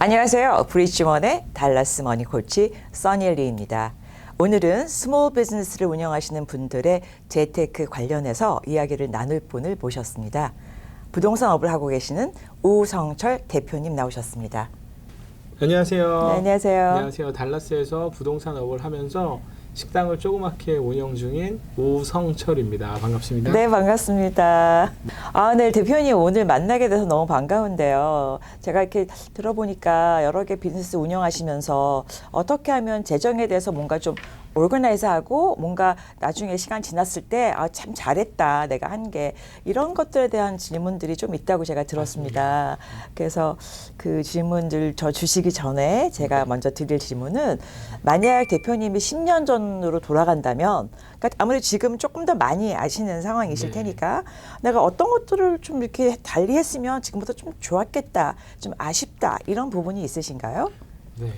안녕하세요. 브리지원의 달라스 머니 코치 써니엘리입니다. 오늘은 스몰 비즈니스를 운영하시는 분들의 재테크 관련해서 이야기를 나눌 분을 모셨습니다. 부동산 업을 하고 계시는 우성철 대표님 나오셨습니다. 안녕하세요. 네, 안녕하세요. 안녕하세요. 달라스에서 부동산 업을 하면서 식당을 조그맣게 운영 중인 우성철입니다. 반갑습니다. 네, 반갑습니다. 네, 대표님 오늘 만나게 돼서 너무 반가운데요. 제가 이렇게 들어보니까 여러 개 비즈니스 운영하시면서 어떻게 하면 재정에 대해서 뭔가 좀 오르가나이즈하고 뭔가 나중에 시간 지났을 때 참 잘했다 내가 한 게 이런 것들에 대한 질문들이 좀 있다고 제가 들었습니다. 그래서 그 질문들 저 주시기 전에 제가 먼저 드릴 질문은 만약 대표님이 10년 전으로 돌아간다면 그러니까 아무래도 지금 조금 더 많이 아시는 상황이실 테니까 내가 어떤 것들을 좀 이렇게 달리 했으면 지금보다 좀 좋았겠다 좀 아쉽다 이런 부분이 있으신가요? 네.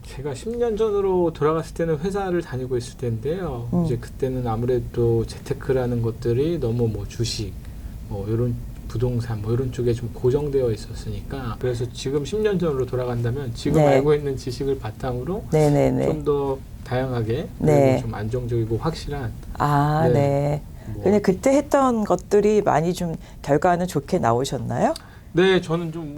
제가 10년 전으로 돌아갔을 때는 회사를 다니고 있을 때인데요. 이제 그때는 아무래도 재테크라는 것들이 너무 뭐 주식, 뭐 이런 부동산, 뭐 이런 쪽에 좀 고정되어 있었으니까 그래서 지금 10년 전으로 돌아간다면 지금 알고 있는 지식을 바탕으로 좀 더 다양하게 그리고 좀 안정적이고 확실한 네. 근데 그때 했던 것들이 많이 좀 결과는 좋게 나오셨나요? 네, 저는 좀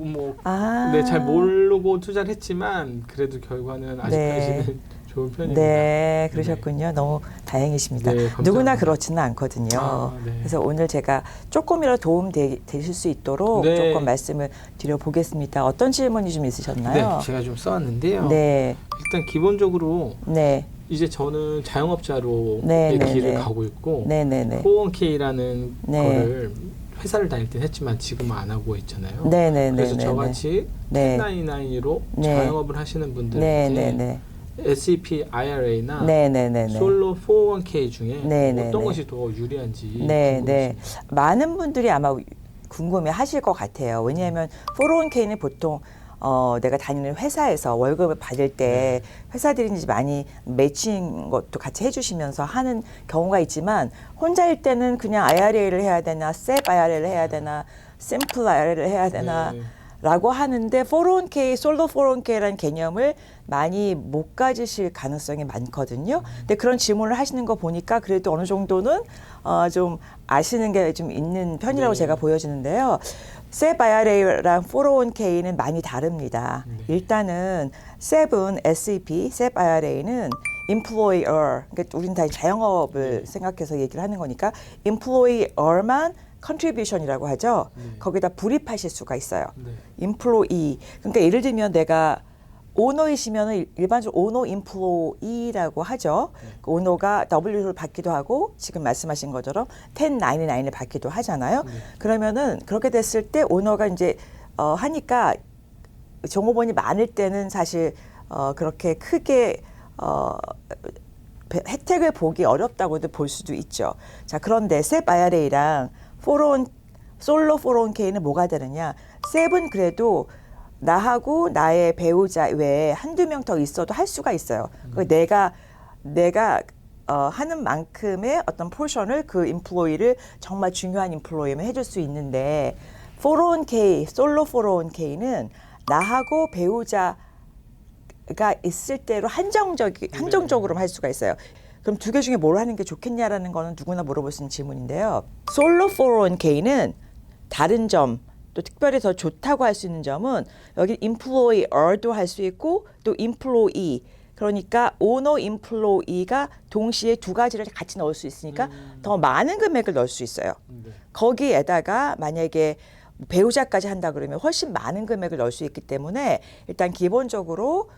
잘 모르고 투자를 했지만 그래도 결과는 아직까지는 좋은 편입니다. 네, 그러셨군요. 네. 너무 다행이십니다. 네, 누구나 그렇지는 않거든요. 그래서 오늘 제가 조금이라도 도움 되실 수 있도록 조금 말씀을 드려보겠습니다. 어떤 질문이 좀 있으셨나요? 네, 제가 좀 써왔는데요. 네. 일단 기본적으로 이제 저는 자영업자로 길을 가고 있고 401k라는 거를 회사를 다닐 때 했지만 지금은 안 하고 있잖아요. 그래서 저같이 1099로 자영업을 하시는 분들에게 SEP IRA나 솔로 401k 중에 어떤 것이 더 유리한지 궁금해집니다. 많은 분들이 아마 궁금해 하실 것 같아요. 왜냐하면 401k는 보통 내가 다니는 회사에서 월급을 받을 때 회사들이 이제 많이 매칭 것도 같이 해주시면서 하는 경우가 있지만 혼자일 때는 그냥 IRA를 해야 되나, SEP IRA를 해야 되나, 심플 IRA를 해야 되나 라고 하는데 401k, 솔로 401k라는 개념을 많이 못 가지실 가능성이 많거든요. 근데 그런 질문을 하시는 거 보니까 그래도 어느 정도는 좀 아시는 게 좀 있는 편이라고 제가 보여지는데요. SEP IRA랑 401k는 많이 다릅니다. 일단은 SEP은 SEP, SEP IRA는 employer, 그러니까 우리는 다 자영업을 생각해서 얘기를 하는 거니까 employer만 contribution이라고 하죠. 거기다 불입하실 수가 있어요. employee. 그러니까 예를 들면 내가 오너이시면 일반적으로 오너 인플로이라고 하죠. 그 오너가 W를 받기도 하고 지금 말씀하신 것처럼 1099을 받기도 하잖아요. 그러면은 그렇게 됐을 때 오너가 이제 하니까 종업원이 많을 때는 사실 그렇게 크게 혜택을 보기 어렵다고도 볼 수도 있죠. 자, 그런데 SEP IRA랑 솔로 401k는 뭐가 다르냐? SEP은 그래도 나하고 나의 배우자 외에 한두 명 더 있어도 할 수가 있어요. 내가 하는 만큼의 어떤 포션을 그 인플로이를 정말 중요한 인플로이면 해줄 수 있는데 401k, 솔로 401k는 나하고 배우자가 있을 때로 한정적으로 할 수가 있어요. 그럼 두 개 중에 뭘 하는 게 좋겠냐라는 거는 누구나 물어볼 수 있는 질문인데요. 솔로 401k는 다른 점, 또 특별히 더 좋다고 할 수 있는 점은 여기 employer도 할 수 있고 또 employee, 그러니까 오너 employee가 동시에 두 가지를 같이 넣을 수 있으니까 더 많은 금액을 넣을 수 있어요. 거기에다가 만약에 배우자까지 한다 그러면 훨씬 많은 금액을 넣을 수 있기 때문에 일단 기본적으로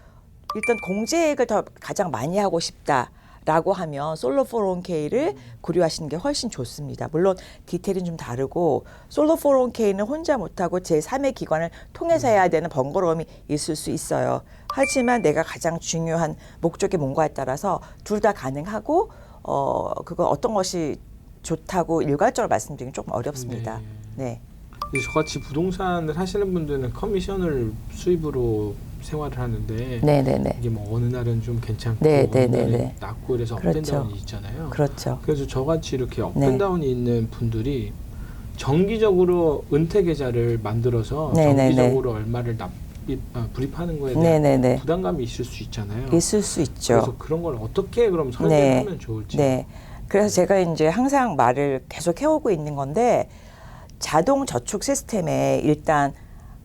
일단 공제액을 더 가장 많이 하고 싶다 라고 하면 솔로 401k를 고려하시는 게 훨씬 좋습니다. 물론 디테일은 좀 다르고 솔로 401k는 혼자 못하고 제3의 기관을 통해서 해야 되는 번거로움이 있을 수 있어요. 하지만 내가 가장 중요한 목적이 뭔가에 따라서 둘 다 가능하고 그거 어떤 것이 좋다고 일괄적으로 말씀드리긴 조금 어렵습니다. 저같이 부동산을 하시는 분들은 커미션을 수입으로 생활을 하는데 이게 뭐 어느 날은 좀 괜찮고 어느 날은 낮고 그래서 업앤다운이 있잖아요. 그래서 저같이 이렇게 업앤다운이 있는 분들이 정기적으로 은퇴 계좌를 만들어서 정기적으로 얼마를 불입하는 거에 대한 네네네. 부담감이 있을 수 있잖아요. 있을 수 있죠. 그래서 그런 걸 어떻게 그럼 설계하면 네. 좋을지. 네. 그래서 제가 이제 항상 말을 계속 해오고 있는 건데 자동 저축 시스템에 일단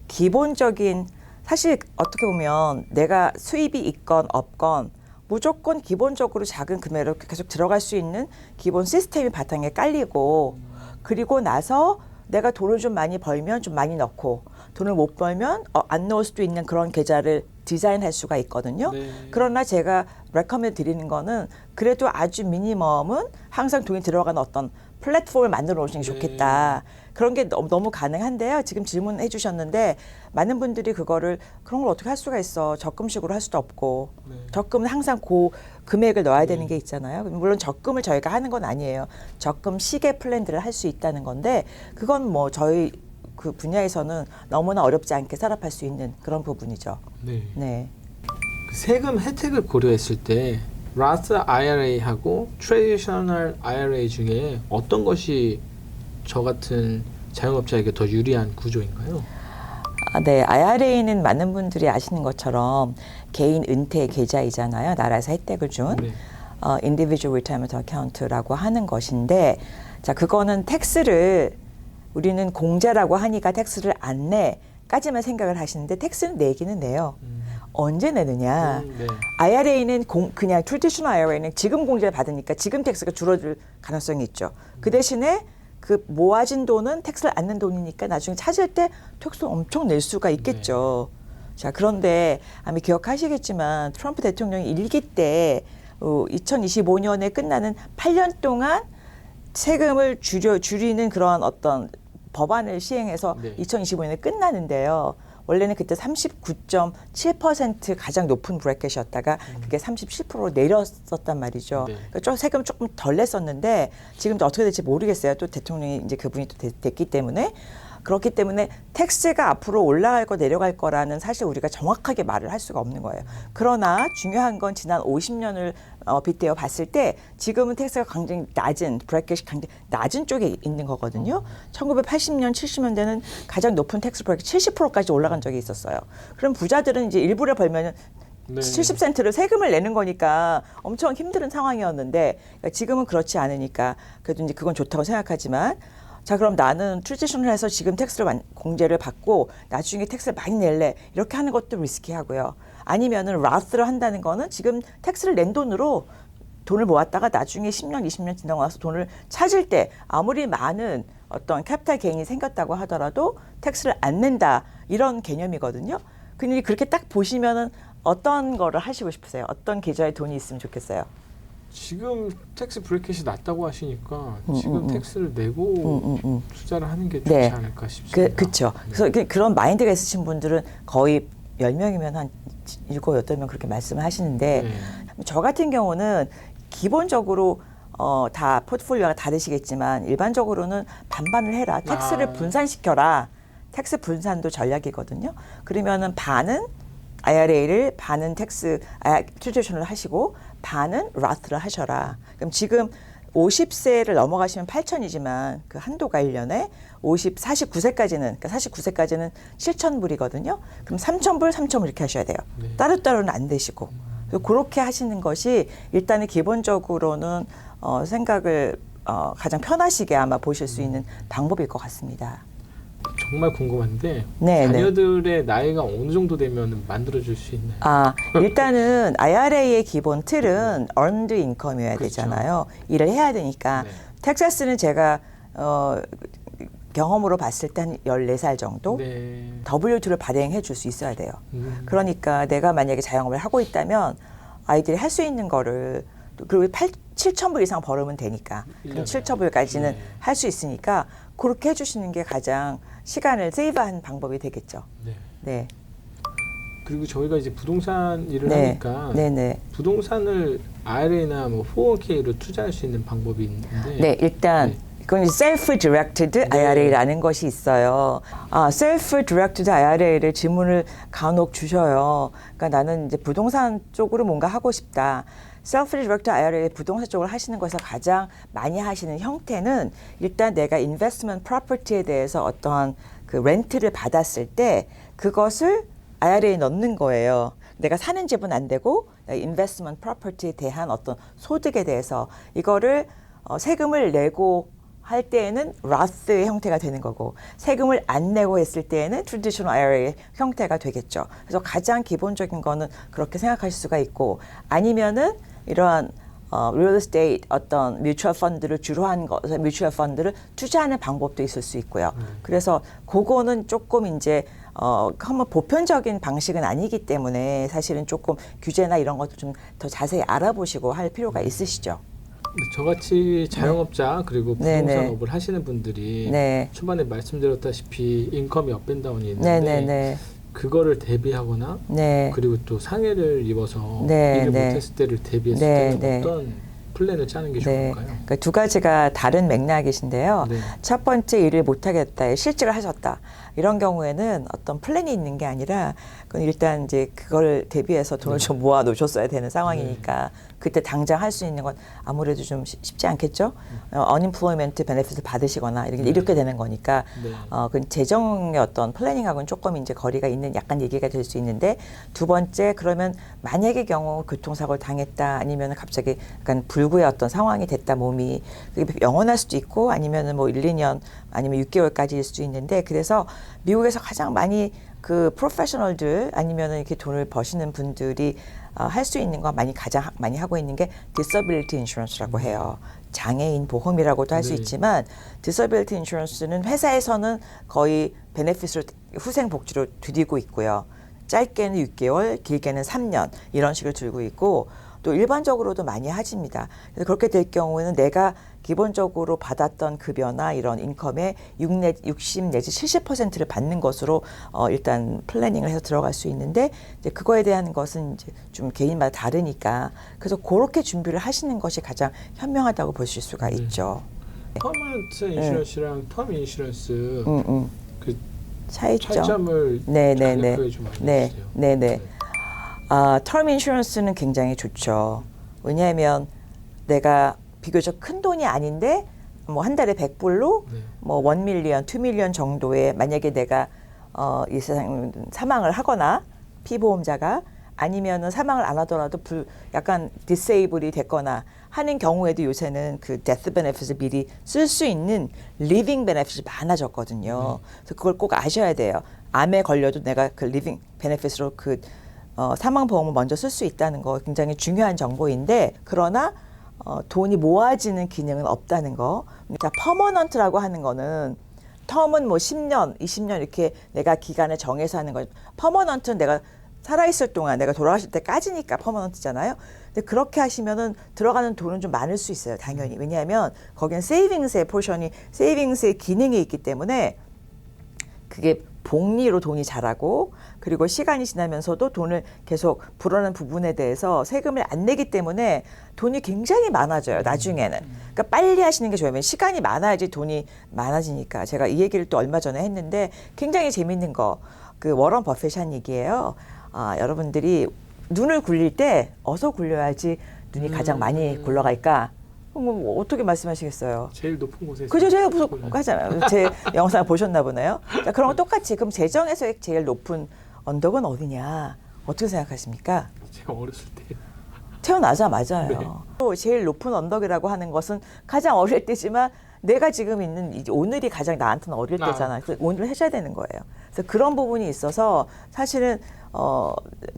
기본적인 사실 어떻게 보면 내가 수입이 있건 없건 무조건 기본적으로 작은 금액으로 계속 들어갈 수 있는 기본 시스템이 바탕에 깔리고 그리고 나서 내가 돈을 좀 많이 벌면 좀 많이 넣고 돈을 못 벌면 안 넣을 수도 있는 그런 계좌를 디자인할 수가 있거든요. 네. 그러나 제가 레커멘드 드리는 거는 그래도 아주 미니멈은 항상 돈이 들어가는 어떤 플랫폼을 만들어 놓으시는 게 좋겠다. 그런 게 너무 가능한데요. 지금 질문해 주셨는데 많은 분들이 그거를 그런 걸 어떻게 할 수가 있어. 적금식으로 할 수도 없고 네. 적금은 항상 금액을 넣어야 되는 게 있잖아요. 물론 적금을 저희가 하는 건 아니에요. 적금 시계 플랜들을 할 수 있다는 건데 그건 뭐 저희 그 분야에서는 너무나 어렵지 않게 산업할 수 있는 그런 부분이죠. 네. 네. 그 세금 혜택을 고려했을 때 Roth IRA하고 Traditional IRA 중에 어떤 것이 저 같은 자영업자에게 더 유리한 구조인가요? 네, IRA는 많은 분들이 아시는 것처럼 개인 은퇴 계좌이잖아요. 나라에서 혜택을 준 네. Individual Retirement Account라고 하는 것인데, 자 그거는 텍스를 우리는 공제라고 하니까 텍스를 안 내까지만 생각을 하시는데 텍스는 내기는 내요. 언제 내느냐? 네. IRA는 그냥 트래디셔널 IRA는 지금 공제를 받으니까 지금 텍스가 줄어들 가능성이 있죠. 그 대신에 그 모아진 돈은 텍스를 안 낸 돈이니까 나중에 찾을 때 텍스 엄청 낼 수가 있겠죠. 자, 그런데 아마 기억하시겠지만 트럼프 대통령이 일기 때 2025년에 끝나는 8년 동안 세금을 줄이는 그런 어떤 법안을 시행해서 2025년에 끝나는데요. 원래는 그때 39.7% 가장 높은 브래켓이었다가 그게 37%로 내렸었단 말이죠. 그러니까 좀 세금 조금 덜 냈었는데 지금도 어떻게 될지 모르겠어요. 또 대통령이 이제 그분이 또 됐기 때문에. 그렇기 때문에 텍스가 앞으로 올라갈 거 내려갈 거라는 사실 우리가 정확하게 말을 할 수가 없는 거예요. 그러나 중요한 건 지난 50년을 빗대어 봤을 때 지금은 텍스가 굉장히 낮은 브래켓이 굉장히 낮은 쪽에 있는 거거든요. 1980년, 70년대는 가장 높은 텍스 브래켓 70%까지 올라간 적이 있었어요. 그럼 부자들은 이제 일부러 벌면은 70센트를 세금을 내는 거니까 엄청 힘든 상황이었는데 그러니까 지금은 그렇지 않으니까 그래도 이제 그건 좋다고 생각하지만 자 그럼 나는 트래디셔널해서 지금 텍스를 공제를 받고 나중에 텍스를 많이 낼래 이렇게 하는 것도 리스키하고요. 아니면은 라스를 한다는 거는 지금 텍스를 낸 돈으로 돈을 모았다가 나중에 10년, 20년 지나고 나서 돈을 찾을 때 아무리 많은 어떤 캐피탈 게인이 생겼다고 하더라도 텍스를 안 낸다 이런 개념이거든요. 근데 그렇게 딱 보시면은 어떤 거를 하시고 싶으세요? 어떤 계좌에 돈이 있으면 좋겠어요? 지금 텍스 브래켓이 낮다고 하시니까 지금 텍스를 내고 투자를 하는 게 좋지 않을까 싶습니다. 그렇죠. 그래서 그런 마인드가 있으신 분들은 거의 10명이면 한 7, 8명 그렇게 말씀을 하시는데 저 같은 경우는 기본적으로 다 포트폴리오가 다르시겠지만 일반적으로는 반반을 해라. 텍스를 분산시켜라. 텍스 분산도 전략이거든요. 그러면은 반은 IRA를 반은 트래디셔널을 하시고 반은 Roth를 하셔라. 그럼 지금 50세를 넘어가시면 8천이지만 그 한도가 1년에 49세까지는 그러니까 49세까지는 7,000불이거든요. 그럼 3,000불, 3,000불 이렇게 하셔야 돼요. 따로따로는 안 되시고. 그렇게 하시는 것이 일단은 기본적으로는 생각을 가장 편하시게 아마 보실 수 있는 방법일 것 같습니다. 정말 궁금한데 자녀들의 나이가 어느 정도 되면 만들어줄 수 있나요? 일단은 IRA의 기본 틀은 earned income이어야 되잖아요. 일을 해야 되니까. 텍사스는 제가 경험으로 봤을 때 한 14살 정도 W2를 발행해 줄 수 있어야 돼요. 그러니까 내가 만약에 자영업을 하고 있다면 아이들이 할 수 있는 거를 그리고 7,000불 이상 벌으면 되니까 그럼 7,000불까지는 할 수 있으니까 그렇게 해주시는 게 가장 시간을 세이브한 방법이 되겠죠. 네. 그리고 저희가 이제 부동산 일을 하니까 부동산을 IRA나 뭐 401k로 투자할 수 있는 방법이 있는데 일단 그건 self-directed IRA라는 것이 있어요. self-directed IRA를 질문을 간혹 주셔요. 그러니까 나는 이제 부동산 쪽으로 뭔가 하고 싶다. self-directed IRA 부동산 쪽으로 하시는 것에서 가장 많이 하시는 형태는 일단 내가 investment property에 대해서 어떠한 그 렌트를 받았을 때 그것을 IRA에 넣는 거예요. 내가 사는 집은 안 되고 인베스트먼트 프로퍼티에 대한 어떤 소득에 대해서 이거를 세금을 내고 할 때에는 Roth의 형태가 되는 거고 세금을 안 내고 했을 때에는 Traditional IRA의 형태가 되겠죠. 그래서 가장 기본적인 거는 그렇게 생각하실 수가 있고 아니면은 이러한 real estate 어떤 뮤추얼 펀드를 주로 한 거, 뮤추얼 펀드를 투자하는 방법도 있을 수 있고요. 그래서 그거는 조금 이제 한번 보편적인 방식은 아니기 때문에 사실은 조금 규제나 이런 것도 좀 더 자세히 알아보시고 할 필요가 있으시죠. 저같이 자영업자 그리고 부동산업을 하시는 분들이 초반에 말씀드렸다시피 인컴이 업앤다운이 있는데 그거를 대비하거나 그리고 또 상해를 입어서 일을 못했을 때를 대비했을 때는 어떤 플랜을 짜는 게 좋을까요? 그러니까 두 가지가 다른 맥락이신데요. 첫 번째 일을 못하겠다, 실직을 하셨다. 이런 경우에는 어떤 플랜이 있는 게 아니라 그건 일단 이제 그걸 대비해서 돈을 좀 모아 놓으셨어야 되는 상황이니까 그때 당장 할 수 있는 건 아무래도 좀 쉽지 않겠죠. unemployment benefit을 받으시거나 이렇게 되는 거니까 그 재정의 어떤 플래닝하고는 조금 이제 거리가 있는 약간 얘기가 될 수 있는데 두 번째 그러면 만약의 경우 교통사고를 당했다 아니면 갑자기 약간 불구의 어떤 상황이 됐다 몸이 그게 영원할 수도 있고 아니면은 뭐 1, 2년 아니면 6개월까지일 수도 있는데 그래서 미국에서 가장 많이 그 프로페셔널들 아니면은 이렇게 돈을 버시는 분들이 할 수 있는 거 가장 많이 하고 있는 게 disability insurance라고 해요. 장애인 보험이라고도 할 수 있지만 disability insurance는 회사에서는 거의 베네핏을 후생 복지로 드리고 있고요. 짧게는 6개월, 길게는 3년 이런 식으로 들고 있고 또 일반적으로도 많이 하집니다. 그래서 그렇게 될 경우에는 내가 기본적으로 받았던 급여나 이런 인컴의 60 내지 70%를 받는 것으로 일단 플래닝을 해서 들어갈 수 있는데 이제 그거에 대한 것은 이제 좀 개인마다 다르니까 그래서 그렇게 준비를 하시는 것이 가장 현명하다고 보실 수가 있죠. 퍼머넌트 인슈런스랑 텀 인슈런스 그 차이점을 간략하게 좀 알려주세요. 네네. 텀 인슈런스는 굉장히 좋죠. 왜냐하면 내가 비교적 큰 돈이 아닌데 뭐 한 달에 100불로 뭐 1 밀리언, 2 밀리언 정도의 만약에 내가 이 세상 사망을 하거나 피보험자가 아니면은 사망을 안 하더라도 약간 디세이블이 됐거나 하는 경우에도 요새는 그 데스 베네핏을 미리 쓸 수 있는 리빙 베네핏이 많아졌거든요. 그래서 그걸 꼭 아셔야 돼요. 암에 걸려도 내가 그 리빙 베네핏으로 그 사망보험을 먼저 쓸 수 있다는 거 굉장히 중요한 정보인데 그러나 돈이 모아지는 기능은 없다는 거. 자, 퍼머넌트라고 하는 거는 텀은 뭐 10년, 20년 이렇게 내가 기간을 정해서 하는 거. 퍼머넌트는 내가 살아있을 동안 내가 돌아가실 때까지니까 퍼머넌트잖아요. 근데 그렇게 하시면은 들어가는 돈은 좀 많을 수 있어요. 당연히. 왜냐하면 거기는 세이빙스의 포션이 세이빙스의 기능이 있기 때문에 그게 복리로 돈이 자라고 그리고 시간이 지나면서도 돈을 계속 불어난 부분에 대해서 세금을 안 내기 때문에 돈이 굉장히 많아져요. 나중에는. 그러니까 빨리 하시는 게 좋아요. 시간이 많아야지 돈이 많아지니까. 제가 이 얘기를 또 얼마 전에 했는데 굉장히 재밌는 거. 그 워런 버핏이 한 얘기예요. 여러분들이 눈을 굴릴 때 어디서 굴려야지 눈이 가장 많이 굴러갈까? 뭐 어떻게 말씀하시겠어요? 제일 높은 곳에서. 그죠? 제가 하잖아요. 제 영상 보셨나 보네요. 자, 그런 거 똑같이 그럼 재정에서 제일 높은 언덕은 어디냐? 어떻게 생각하십니까? 제가 어렸을 때. 태어나자마자요. 또 제일 높은 언덕이라고 하는 것은 가장 어릴 때지만 내가 지금 있는 오늘이 가장 나한테는 어릴 때잖아요. 그래서 오늘 하셔야 되는 거예요. 그래서 그런 부분이 있어서 사실은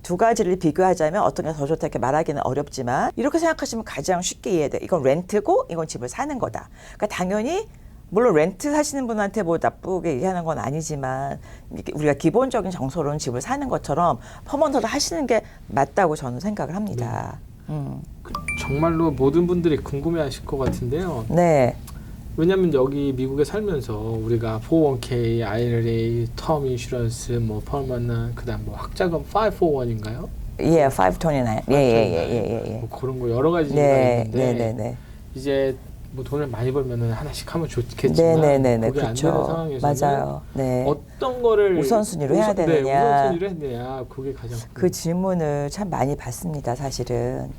두 가지를 비교하자면 어떤 게 더 좋다 이렇게 말하기는 어렵지만 이렇게 생각하시면 가장 쉽게 이해돼. 이건 렌트고 이건 집을 사는 거다. 그러니까 당연히 물론 렌트 사시는 분한테 뭐 나쁘게 얘기하는 건 아니지만 우리가 기본적인 정서로는 집을 사는 것처럼 퍼머넌트를 하시는 게 맞다고 저는 생각을 합니다. 정말로 모든 분들이 궁금해하실 것 같은데요. 네. 왜냐하면 여기 미국에 살면서 우리가 401k, IRA, 텀 인슈런스, 뭐 퍼머넌트, 그다음 뭐 학자금 541인가요? 예, 529. 예. 뭐 그런 거 여러 가지가 있는데 이제 뭐 돈을 많이 벌면은 하나씩 하면 좋겠지만 그게 안 되는 상황에서는 맞아요. 어떤 거를 우선순위로 해야 되느냐. 우선순위로 해야 되냐. 그게 가장 그 질문을 참 많이 받습니다. 사실은.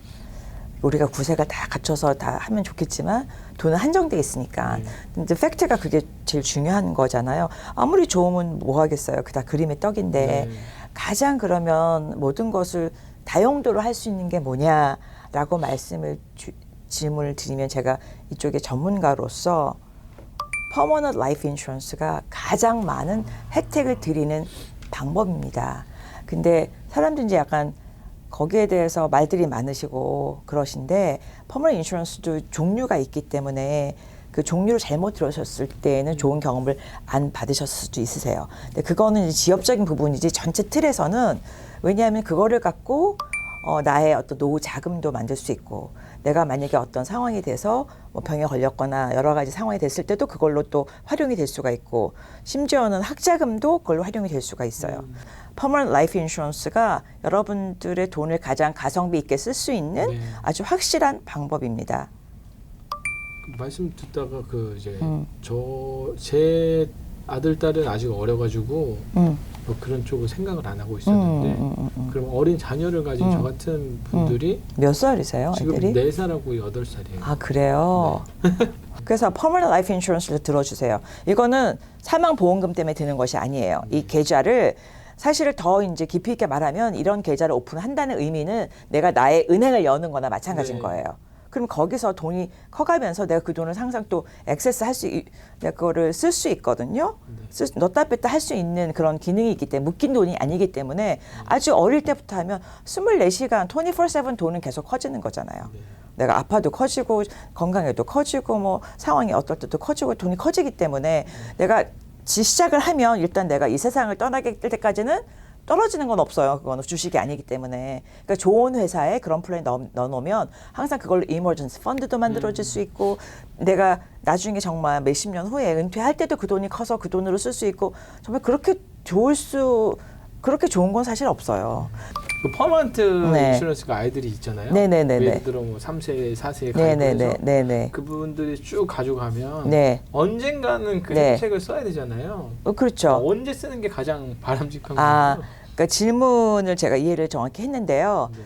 우리가 구색을 다 갖춰서 다 하면 좋겠지만 돈은 한정돼 있으니까. 근데 팩트가 그게 제일 중요한 거잖아요. 아무리 좋으면 뭐 하겠어요. 그다 그림의 떡인데 가장 그러면 모든 것을 다용도로 할 수 있는 게 뭐냐라고 질문을 드리면 제가 이쪽의 전문가로서 퍼머넌트 라이프 인슈런스가 가장 많은 혜택을 드리는 방법입니다. 근데 사람들이 이제 약간 거기에 대해서 말들이 많으시고 그러신데 퍼머넌트 인슈런스도 종류가 있기 때문에 그 종류를 잘못 들으셨을 때는 좋은 경험을 안 받으셨을 수도 있으세요. 근데 그거는 이제 지엽적인 부분이지 전체 틀에서는 왜냐하면 그거를 갖고 나의 어떤 노후 자금도 만들 수 있고 내가 만약에 어떤 상황이 돼서 뭐 병에 걸렸거나 여러 가지 상황이 됐을 때도 그걸로 또 활용이 될 수가 있고 심지어는 학자금도 그걸로 활용이 될 수가 있어요. 퍼머넌트 라이프 인슈런스가 여러분들의 돈을 가장 가성비 있게 쓸 수 있는 네. 아주 확실한 방법입니다. 말씀 듣다가 이제 제 아들 딸은 아직 어려가지고 뭐 그런 쪽을 생각을 안 하고 있었는데 그럼 어린 자녀를 가진 저 같은 분들이 몇 살이세요? 지금 애들이? 4살하고 8살이에요. 아 그래요? 네. 그래서 퍼머넌트 라이프 인슈런스를 들어주세요. 이거는 사망보험금 때문에 드는 것이 아니에요. 이 계좌를 사실을 더 이제 깊이 있게 말하면 이런 계좌를 오픈한다는 의미는 내가 나의 은행을 여는 거나 마찬가지인 네. 거예요. 그럼 거기서 돈이 커가면서 내가 그 돈을 항상 또 액세스 할 수, 내가 그거를 쓸 수 있거든요. 네. 넣다 뺐다 할 수 있는 그런 기능이 있기 때문에 묶인 돈이 아니기 때문에 아주 어릴 때부터 하면 24시간 24/7 돈은 계속 커지는 거잖아요. 네. 내가 아파도 커지고 건강에도 커지고 뭐 상황이 어떨 때도 커지고 돈이 커지기 때문에 내가 시작을 하면 일단 내가 이 세상을 떠나게 될 때까지는 떨어지는 건 없어요. 그거는 주식이 아니기 때문에. 그러니까 좋은 회사에 그런 플랜 넣어놓으면 항상 그걸로 이머전시 펀드도 만들어질 수 있고 내가 나중에 정말 몇십 년 후에 은퇴할 때도 그 돈이 커서 그 돈으로 쓸 수 있고 정말 그렇게 좋은 건 사실 없어요. 그 퍼머넌트 네. 인슈런스가 아이들이 있잖아요. 네네네. 예를 들어 뭐 3세, 4세에 가입해서 네네. 그분들이 쭉 가져가면 네. 언젠가는 그 네. 혜택을 써야 되잖아요. 그렇죠. 언제 쓰는 게 가장 바람직한 건가요? 그러니까 질문을 제가 이해를 정확히 했는데요. 네.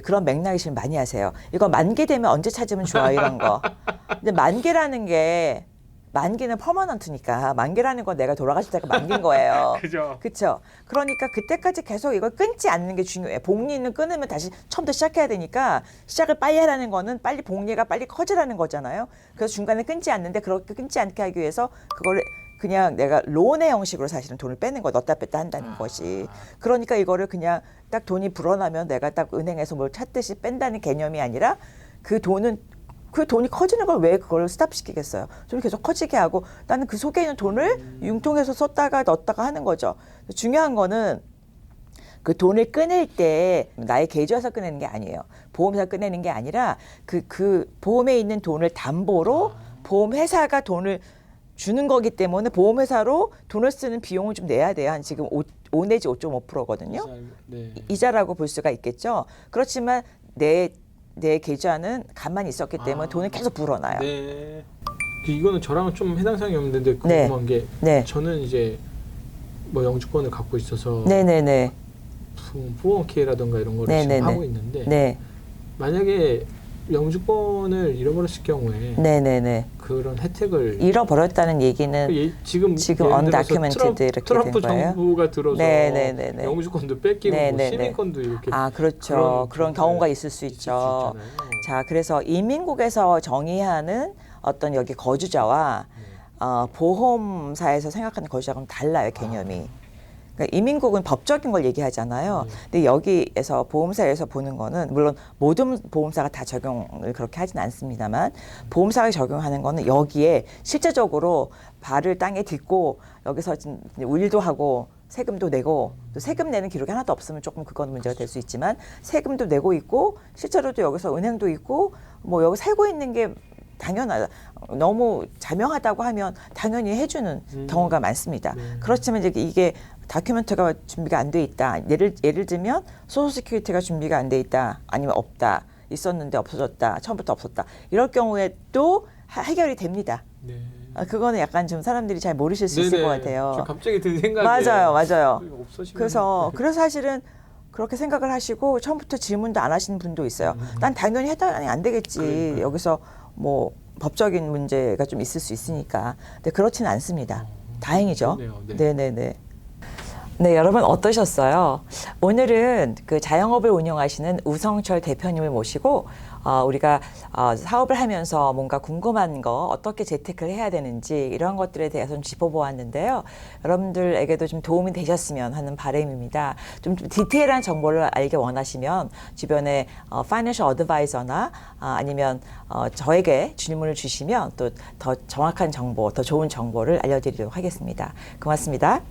그런 맥락이 지금 많이 하세요. 이거 만기 되면 언제 찾으면 좋아 이런 거. 근데 만기라는 게 만기는 퍼머넌트니까 만기라는 건 내가 돌아가실 때가 만기인 거예요. 그죠. 그렇죠. 그러니까 그때까지 계속 이걸 끊지 않는 게 중요해. 복리는 끊으면 다시 처음부터 시작해야 되니까 시작을 빨리 하라는 거는 빨리 복리가 빨리 커지라는 거잖아요. 그래서 중간에 끊지 않는데 그렇게 끊지 않게 하기 위해서 그거를 그냥 내가 론의 형식으로 사실은 돈을 빼는 거 넣다 뺐다 한다는 것이. 그러니까 이거를 그냥 딱 돈이 불어나면 내가 딱 은행에서 뭘 찾듯이 뺀다는 개념이 아니라 그 돈이 커지는 걸 왜 그걸 스탑시키겠어요. 돈이 계속 커지게 하고 나는 그 속에 있는 돈을 융통해서 썼다가 넣었다가 하는 거죠. 중요한 거는 그 돈을 꺼낼 때 나의 계좌에서 꺼내는 게 아니에요. 보험에서 꺼내는 게 아니라 그 보험에 있는 돈을 담보로 보험회사가 돈을 주는 거기 때문에 보험회사로 돈을 쓰는 비용을 좀 내야 돼요. 한 지금 5 내지 5.5%거든요. 네. 이자라고 볼 수가 있겠죠. 그렇지만 내 계좌는 가만히 있었기 때문에 돈을 계속 불어나요. 네. 이거는 저랑은 좀 해당사항이 없는데 궁금한 게 저는 이제 뭐 영주권을 갖고 있어서 네네네. 401k라든가 이런 거를 지금 하고 있는데 만약에 영주권을 잃어버렸을 경우에 네네네. 그런 혜택을 잃어버렸다는 얘기는 지금 언다큐멘티드 이렇게 트럼프 된 거예요? 정부가 들어서 네네네네. 영주권도 뺏기고 뭐 시민권도 이렇게 그렇죠. 그런 경우가 있을 수 있죠. 자, 그래서 이민국에서 정의하는 어떤 여기 거주자와 보험사에서 생각하는 거주자하고는 달라요, 개념이. 그러니까 이민국은 법적인 걸 얘기하잖아요. 근데 여기에서 보험사에서 보는 거는 물론 모든 보험사가 다 적용을 그렇게 하진 않습니다만 보험사가 적용하는 거는 여기에 실제적으로 발을 땅에 딛고 여기서 일도 하고 세금도 내고 또 세금 내는 기록이 하나도 없으면 조금 그건 문제가 될 수 있지만 세금도 내고 있고 실제로도 여기서 은행도 있고 뭐 여기 살고 있는 게 당연하다. 너무 자명하다고 하면 당연히 해주는 경우가 많습니다. 그렇지만 이게 다큐멘트가 준비가 안 돼 있다. 예를 들면 소셜시큐리티가 준비가 안 돼 있다. 아니면 없다. 있었는데 없어졌다. 처음부터 없었다. 이럴 경우에 또 해결이 됩니다. 네. 그거는 약간 좀 사람들이 잘 모르실 수 있을 것 같아요. 갑자기 든 생각이 맞아요. 그래서 사실은 그렇게 생각을 하시고 처음부터 질문도 안 하시는 분도 있어요. 난 당연히 해당이 안 되겠지. 그러니까요. 여기서 뭐 법적인 문제가 좀 있을 수 있으니까. 근데 그렇지는 않습니다. 다행이죠. 네네네. 네, 여러분 어떠셨어요? 오늘은 그 자영업을 운영하시는 우성철 대표님을 모시고 우리가 사업을 하면서 뭔가 궁금한 거 어떻게 재테크를 해야 되는지 이런 것들에 대해서 좀 짚어보았는데요. 여러분들에게도 좀 도움이 되셨으면 하는 바람입니다. 좀 디테일한 정보를 알기 원하시면 주변에 파이낸셜 어드바이저나 아니면 저에게 질문을 주시면 또 더 정확한 정보, 더 좋은 정보를 알려드리도록 하겠습니다. 고맙습니다.